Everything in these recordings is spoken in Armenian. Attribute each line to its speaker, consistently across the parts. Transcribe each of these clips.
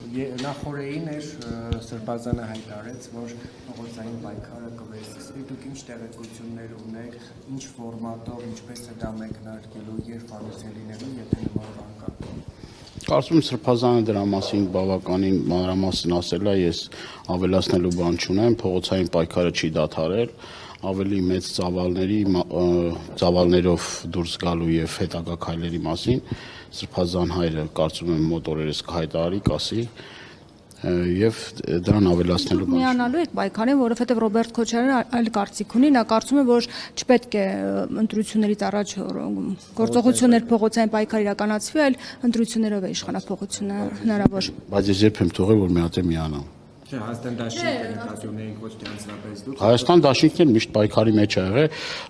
Speaker 1: Նախորդին էր Սրբազանը հայտարարեց, որ փողոցային պայքարը կվերսվի, դուք ինչ տեղեկություններ ունեք, ինչ ֆորմատով, ինչպես է դա մեկնարկելու, երբ անցել լինելու, եթե նման բան կա։
Speaker 2: Կարծում եմ Սրբազանը դրա մասին բավականին մանրամասն ասել է, ես ավելացնելու բան չունեմ, փողոցային պայքարը չի դադարել, ավելի մեծ ծավալներով դուրս գալու եւ հետագա քայլերի մասին Սրբազան հայրը կարծում եմ մոտ օրերս կհայտարարի, կասի եւ դրան ավելացնելու բան։
Speaker 3: Միանալու եք պայքարին, որովհետեւ Ռոբերտ Քոչարյանը այլ կարծիք ունի, նա կարծում է, որ չպետք է ընտրություններից առաջ գործողություններ փողոցային պայքար իրականացվի, այլ ընտրություններով է իշխանափոխությունը հնարավոր։
Speaker 2: Բայց ես երբ եմ թողել, որ մի հատ է միանամ։
Speaker 1: Հայաստան դաշինքն նկատունեինք ոչ թե անձնապես դուք։
Speaker 2: Հայաստան դաշինքն միշտ պայքարի մեջ ա եղել,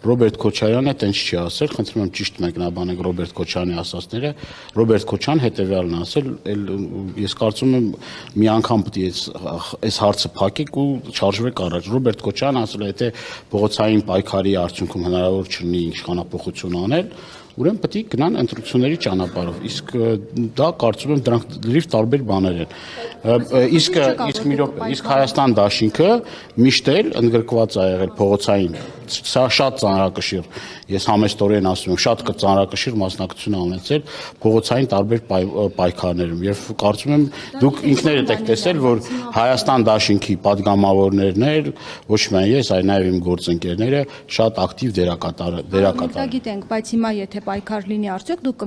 Speaker 2: Ռոբերտ Քոչարյանը տենց չի ասել, խնդրում եմ ճիշտ մեկնաբանեք Ռոբերտ Քոչարյանի ասածները, Ռոբերտ Քոչարյանը հետեւյալն է ասել, ես կարծում եմ մի անգամ պետք է այս հարցը փակեք ու շարժվեք առաջ։ Ռոբերտ Քոչարյանը ասել է, եթե փողոցային պայքարի արդյունքում հնարավոր չլինի իշխանափոխություն անել, ուրեմն պետք է գնան ընտրությունների ճանապարհով, իսկ դա կարծում եմ դրանք լրիվ տարբեր բաներ են։ Իսկ Հայաստան դաշինքը միշտ էլ ընդգրկված է եղել փողոցային, սա շատ ծանրակշիռ, ես համեստորեն ասում եմ, շատ ծանրակշիռ մասնակցություն ունեցել փողոցային տարբեր պայքարներում եւ կարծում եմ դուք ինքներդ եք տեսել, որ Հայաստան դաշինքի падգամավորներն էլ ոչ միայն ես, այլ նաեւ իմ գործընկերները շատ ակտիվ դերակատար։
Speaker 3: Գիտենք, բայց հիմա եթե պայքար լինի արդյոք դուք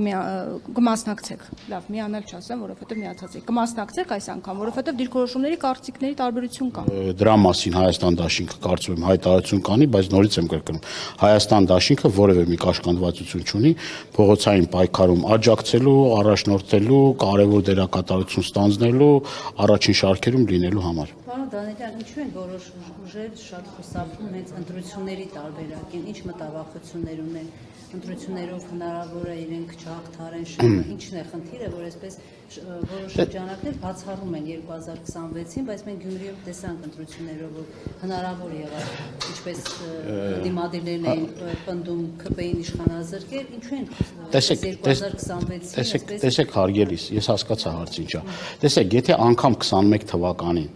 Speaker 3: կմասնակցեք։ Լավ, միանալ չասեմ, որովհետեւ միացած եք։ Կմասնակցեք այս անգամ, որովհետեւ դիրքորոշումների կարծիքների տարբերություն կա։
Speaker 2: Դրա մասին Հայաստան դաշինքը կարծում եմ հայտարարություն կանի, բայց նորից եմ կրկնում, Հայաստան դաշինքը որևէ մի կաշկանդվածություն չունի փողոցային պայքարում աջակցելու, առաջնորդելու, կարևոր դերակատարություն ստանձնելու, առաջին շարքերում լինելու համար։
Speaker 4: Պարոն Դանիելյան, ինչու են որոշ ուժեր շատ խուսափում հենց ընտրությունների տարբերակին, ինչ մտավախություններ ունեն, ընտրություններով հնարավոր է իրենք չհաղթարեն, ինչն է խնդիրը, որ այսպես որոշ շրջանակներ բացառում են 2026-ին, բայց մենք Գյումրիում տեսանք ընտրություններով, որ հնարավոր եղավ, ինչպես դիմադիրներն էին պնդում ԿՊ-ին իշխանազրկել, ինչու են 2026-ին
Speaker 2: Տեսեք հարգելիս, ես հասկացա հարցը ինչա։ Տեսեք, եթե անգամ 21 թվականին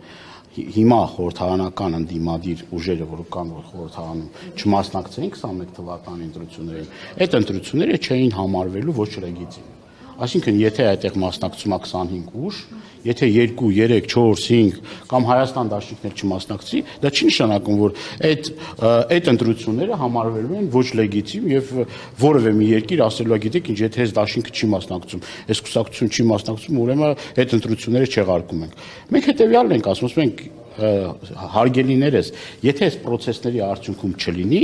Speaker 2: հիմա խորհրդարանական ընդդիմադիր ուժերը, որ կան խորհրդարանում, չմասնակցեին 21 թվականի ընտրություններին, այդ ընտրությունները չէին համարվելու ոչ լեգիտիմ։ Այսինքն, եթե այդտեղ մասնակցում է 25 ուժ, եթե 2, 3, 4, 5 կամ Հայաստան դաշինքներ չմասնակցի, դա չի նշանակում, որ այդ ընտրությունները համարվելու են ոչ լեգիտիմ եւ որևէ մի երկիր ասելու է, գիտեք ինչ, եթե այս դաշինքը չի մասնակցում, այս կուսակցությունը չի մասնակցում, ուրեմն այդ ընտրությունները չեղարկում ենք։ Մենք հետեւյալն ենք ասում, մենք հարգելիներս, եթե այս process-ների արդյունքում չլինի,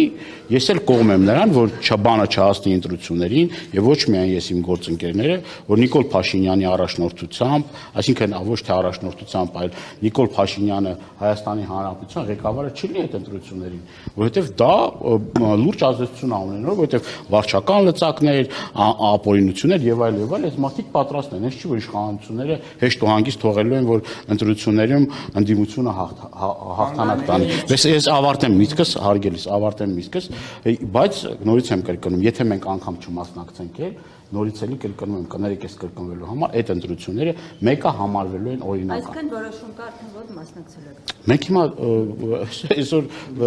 Speaker 2: ես էլ կողմ եմ նրան, որ բանը չհասնի ընտրություններին եւ ոչ միայն ես իմ գործընկերները, որ Նիկոլ Փաշինյանի առաջնորդությամբ, այսինքն ոչ թե առաջնորդությամբ, այլ Նիկոլ Փաշինյանը Հայաստանի Հանրապետության ղեկավարը չլինի այդ ընտրություններին, որովհետեւ դա լուրջ ազդեցություն է ունենալու, որովհետեւ վարչական լծակներ, ապօրինություններ եւ այլ, այս մարդիկ պատրաստ են, հենց չի որ իշխանությունները հեշտ ու հանգիստ թողելու են, որ ընտրություններում ընդդիմությունը հաղթանակ տանի։ Ես ավարտեմ միտքս, հարգելիս, ավարտեմ միտքս, բայց նորից եմ կրկնում, եթե մենք անգամ չմասնակցենք, նորից էլի կրկնում եմ, կներեք ես կրկնվելու համար, այդ ընտրությունները մեկը համարվելու են օրինական։
Speaker 4: Այսքան որոշում կա, արդեն որ մասնակցել եք։
Speaker 2: Մենք հիմա այսօր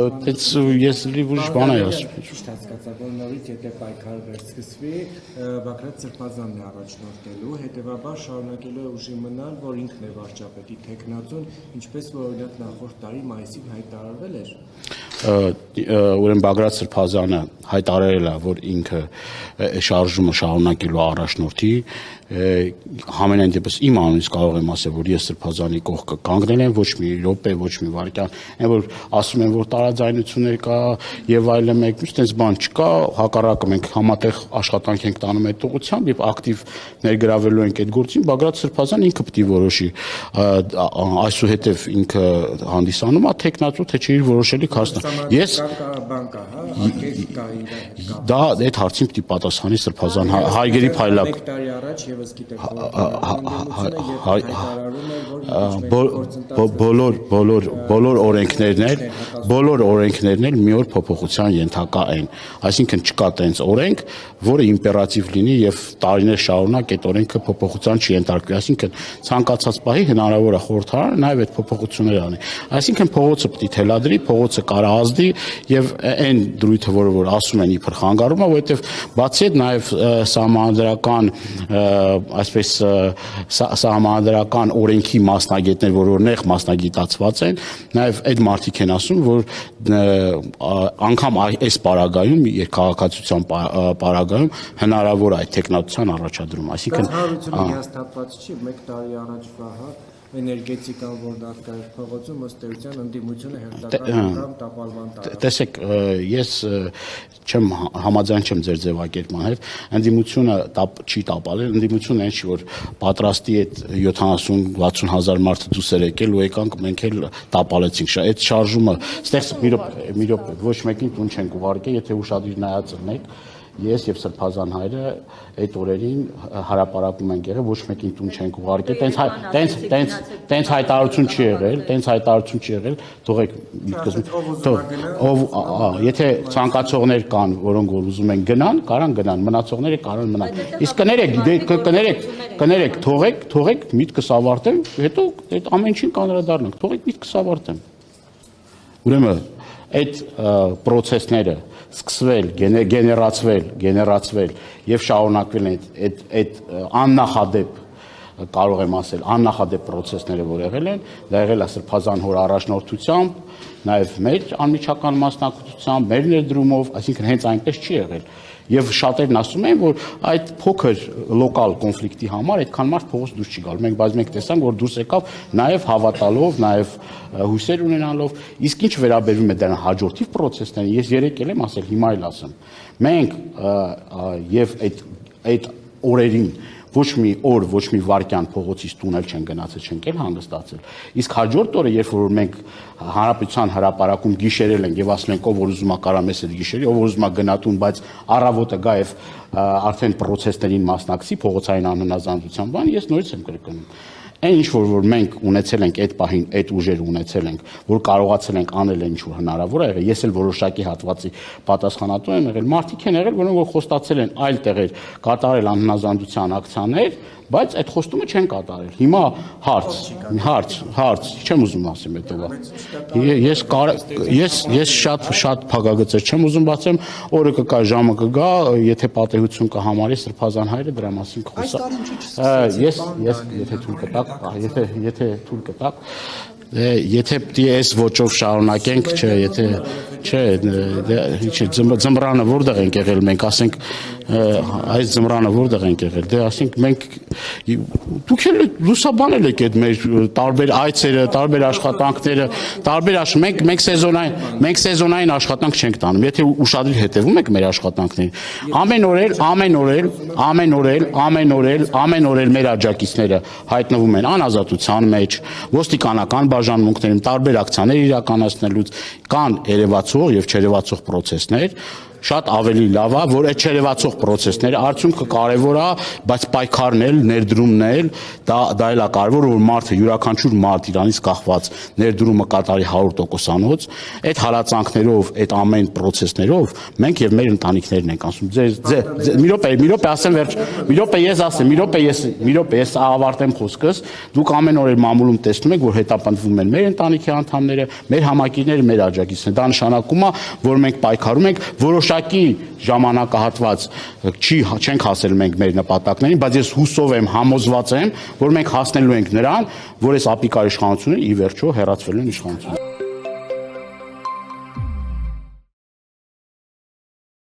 Speaker 2: այդպես ես լի ուրիշ բան եմ ասում։
Speaker 1: Ճիշտ հասկացա, որ նորից եթե պայքարը վերսկսվի, Բագրատ Սրբազանն է առաջնորդելու, հետևաբար շարունակելու է ուժի մնալ, որ ինքն է վարչապետի թեկնածուն, ինչպես որ օրինակ նախորդ տարի մայիսին հայտարարվել էր։
Speaker 2: Ուրեմն Բագրատ Սրբազանը հայտարարել է, որ ինքը շարժումը շարունակելու առաջնորդի, համենայն դեպս իմ անունից կարող եմ ասել, որ ես Սրբազանի կողքը կանգնել եմ, ոչ մի րոպե, ոչ մի վայրկյան, այն որ ասում են, որ տարաձայնություններ կա եւ այլն մեկ մյուս տես բան չկա, հակառակը մենք համատեղ աշխատանք ենք տանում այդ ուղղությամբ եւ ակտիվ ներգրավելու ենք այդ գործին, Բագրատ Սրբազանը ինքը պետք է որոշի այսուհետև ինքը հանդիսանում է թեկնածու, թե չի իր որոշելիք հասնա։ Ես դա այդ հարցին պետք է պատասխանի Սրբազան հայգերի փայլակ։ բոլոր օրենքներն էլ մի օր փոփոխության ենթակա են։ Այսինքն չկա տենց օրենք, որը իմպերատիվ լինի եւ տարիներ շարունակ այդ օրենքը փոփոխության չի ենթարկվի։ Այսինքն ցանկացած պահի հնարավոր է խորհրդարանը նաեւ այդ փոփոխությունները անի։ Այսինքն փողոցը պետք է թելադրի, փողոցը կարա ազդի եւ այն դրույթը, որ ասում են իբր խանգարում է, որովհետեւ բացի այդ նաեւ սահմանադրական այսպես սահմանադրական օրենքի մասնագետներ, որ նեղ մասնագիտացված են, նաև այդ մարդիկ են ասում, որ անգամ այս պարագայում, քաղաքացիության պարագայում հնարավոր է այդ տեխնատության առաջադրում, այսինքն
Speaker 1: հանրությունը հաստատված չի 1 տարի առաջվա էներգետիկան, որ դարձավ փողոցում ըստ էության ընդդիմությունը հերթական տապալման տարավ։
Speaker 2: Տեսեք, ես համաձայն չեմ ձեր ձևակերպման հետ, ընդդիմությունը չի տապալել, ընդդիմությունը այն չի, որ պատրաստի այդ 70-60 հազար մարդը դուրս էր եկել ու եկանք մենք էլ տապալեցինք։ Այդ շարժումը, ստեղծ մի րոպե, ոչ մեկին տուն չենք ուղարկել, եթե ուշադիր նայած եք, ես եւ Սրբազան հայրը այդ օրերին հարապարակում ենք եղել, ոչ մեկին տուն չենք ուղարկել, տենց հայտարարություն չի եղել, թողեք միտքս, եթե ցանկացողներ կան, որոնք որ ուզում են գնան, կարան գնան, մնացողները կարան մնան։ Իսկ կներեք, թողեք միտքս ավարտեմ, հետո այդ ամեն ինչին կանրադառնանք, թողեք միտքս ավարտեմ։ Ուրեմն այդ process-ները սկսվել, գեներացվել եւ շարունակվել այդ աննախադեպ կարող եմ ասել աննախադեպ process-ները, որ եղել են, դա եղել է Սրբազան հոր առաջնորդությամբ, նաեւ մեր անմիջական մասնակցությամբ, մեր ներդրումով, այսինքն հենց այնպես չի եղել։ Եվ շատերն ասում են, որ այդ փոքր լոկալ կոնֆլիկտի համար այդքան մարդ փողոց դուրս չի գալ։ Մենք տեսանք, որ դուրս եկավ նաև հավատալով, նաև հույսեր ունենալով, իսկ ինչ վերաբերում է դրան հաջորդիվ process-ներին, ես երեք եմ ասել, հիմա էլ ասեմ։ Մենք եւ այդ օրերին ոչ մի օր, ոչ մի վայրկյան փողոցից տունել չեն գնացել, չենք էլ հանգստացել։ Իսկ հաջորդ օրը, երբ որ մենք հանրապետության հրապարակում գիշերել ենք եւ ասել ենք, ով որ ուզում է կարա մեզ հետ գիշերի, ով որ ուզում է գնատուն, բայց առավոտը գա եւ արդեն process-ներին մասնակցի, փողոցային անհնազանդության բան, ես նորից եմ կրկնում։ Այն ինչ որ մենք ունեցել ենք այդ պահին, այդ ուժերը ունեցել ենք, որ կարողացել ենք անել այն ինչ որ հնարավոր է եղել, ես էլ որոշակի հատվածի պատասխանատու եմ եղել, մարդիկ են եղել, որոնք որ խոստացել են այլ տեղեր կատարել անհնազանդության ակցիաներ, բայց այդ խոստումը չեն կատարել։ Հիմա հարց, չեմ ուզում ասեմ հետո։ Ես շատ փակագծեր չեմ ուզում բացեմ, օրը կգա, ժամը կգա, եթե պատեհություն կհամարի Սրբազան հայրը դրա մասին կխոսա։ Ես եթե թույլ կտակ, եթե այս ոճով շարունակենք, ձմռանը որտեղ ենք եղել մենք, ասենք այս ձմռանը որտեղ ենք եղել, դե ասենք մենք դուք էլ լուսաբանել եք այդ մեր տարբեր այցերը, տարբեր աշխատանքները, մենք սեզոնային աշխատանք չենք տանում, եթե ուշադիր հետևում եք մեր աշխատանքներին, ամեն օր մեր աջակիցները հայտնվում են անազատության մեջ, ոստիկանական բաժանմունքներում տարբեր ակցիաներ իրականացնելուց, կան երևացող եւ չերևացող process-ներ, շատ ավելի լավ է, որ այդ չերևացող process-ները արդյունքը կարևոր է, բայց պայքարն, ներդրումն, դա էլ է կարևոր, որ մարդը յուրաքանչյուր մարդ իրանից կախված ներդրումը կատարի 100%-անոց, այդ հալածանքներով, այդ ամեն process-ներով մենք եւ մեր ընտանիքներն ենք ասում։ Մի րոպե ասեմ վերջ, մի րոպե ես ավարտեմ խոսքս, դուք ամեն օր մամուլում տեսնում եք, որ հետապնդվում են մեր ընտանիքի անդամները, մեր համակիրները, մեր աջակիցները, դա նշանակում է, որ մենք պայքարում ենք, որոշակի ժամանակահատված չենք հասել մենք մեր նպատակներին, բայց ես հուսով եմ, համոզված եմ, որ մենք հասնելու ենք նրան, որ այս ապիկար իշխանությունը ի վերջո հեռացվելու են իշխանությունից։